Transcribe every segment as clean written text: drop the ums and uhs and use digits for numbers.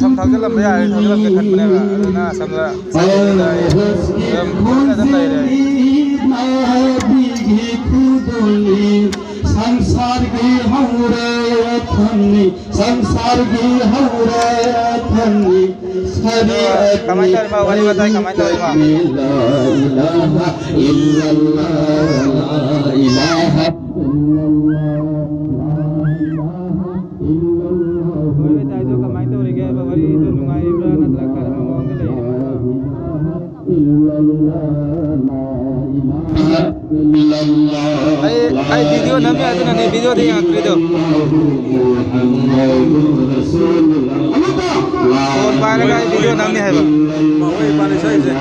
Sam thau jalam ya thau jalam ke khan bane ba na sam da sai da संसार की हौरे थन्नी संसार की हौरे थन्नी कमाइटर मा वाली बताए कमाइटर मा इलाहा इल्लल्लाह इलाहा Ay video namanya itu nanti video dia yang video. Phone पाले का video namanya है बा. Mau पाले सही से.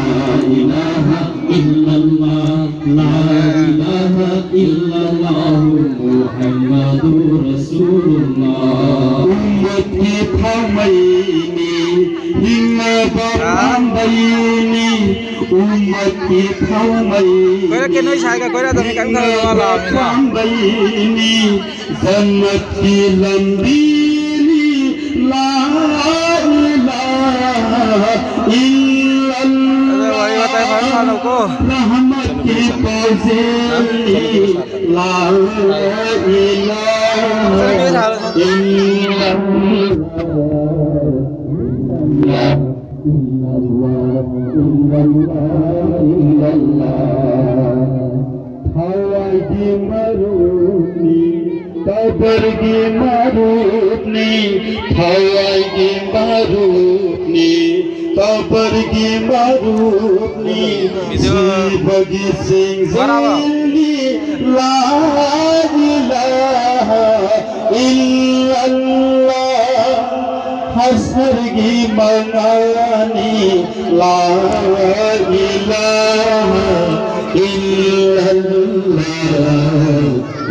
कोई के नहीं छाएगा कोई तो मैं काम कर वाला बईनी जन्नत की लंबी ला इलाहा इल्लल्लाह वही बताए भाई वालों को रहमत की पौज़ेली ला इलाहा Pergi marupni, thawai marupni, pergi marupni, bagi sing zeli, la ilaha illallah, hasargi mangani, la ilaha illallah,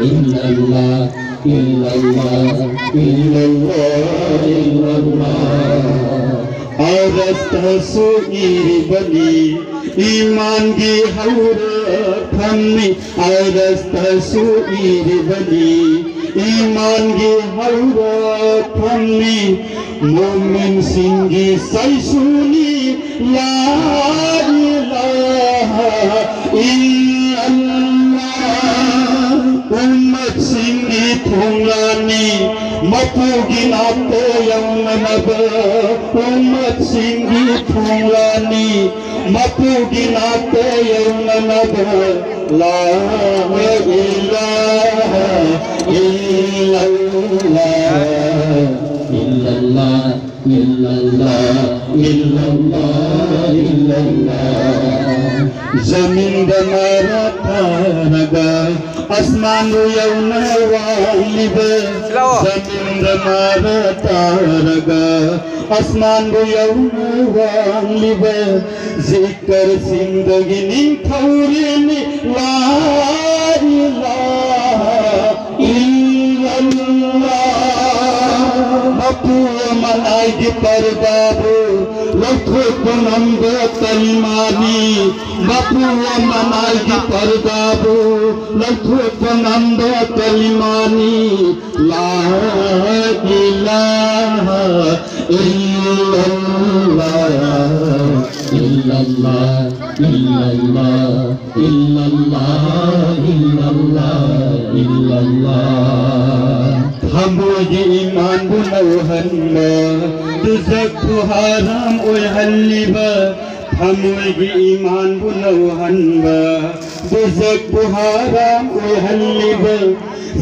illallah. Illallah, illallah, illallah. Arasta suiri bani, iman ki haurat thamni. Arasta suiri bani, iman ki haurat thamni. Mu'min singhi sai suni, la ilaha illallah. Ummat singhi thunglani mapugi naate yaunanaba ummat singhi thunglani mapugi naate yaunanaba la ilaha illallah illallah illallah illallah illallah zamin damara tanaga asman yauna walibe zamin damara tanaga asman yauna walibe zikr zindagi ni thaurini la ilaha illallah Bapu manai di pardabu Lakhu penamba kalimani Bapu manai di pardabu Lakhu penamba kalimani La ilaha illallah Illallah Illallah Illallah Illallah Illallah Hamuji iman bunawhanna Tuzakku haram oi halliba Hamuji iman bunawhanna Tuzakku haram oi halliba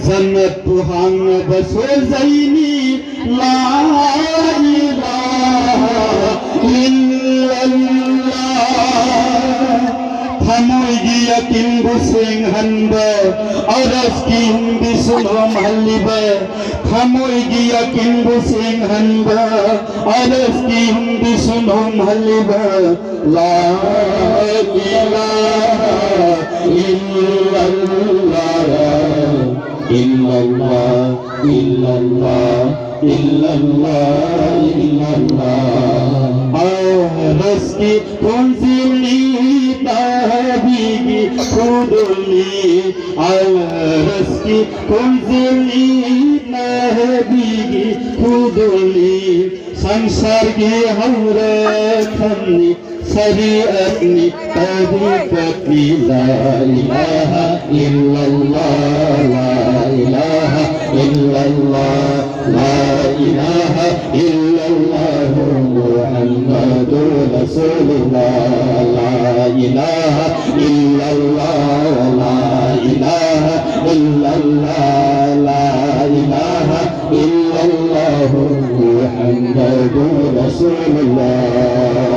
Jannat puhang baso zaini La ilaha illallah Hamuji yakin busing handa Aras ki hindi sunom haliba Hamuji yakin busing handa Aras ki hindi sunom haliba La ilaha illallah Illallah Illallah Illallah Illallah Aras ki kunzili Habigi kuduli Aras ki kunzili Habigi kuduli संसार की हमरे खन्नी शरीअतनी तरीक़तनी ला इलाहा इल्लल्लाह ला इलाहा इल्लल्लाह ला इलाहा इल्लल्लाह मुहम्मदुर रसूलुल्लाह ला इलाहा इल्लल्लाह ला इलाहा इल्लल्लाह ला इलाहा इल्लल्लाह मुहम्मदुर रसूलुल्लाह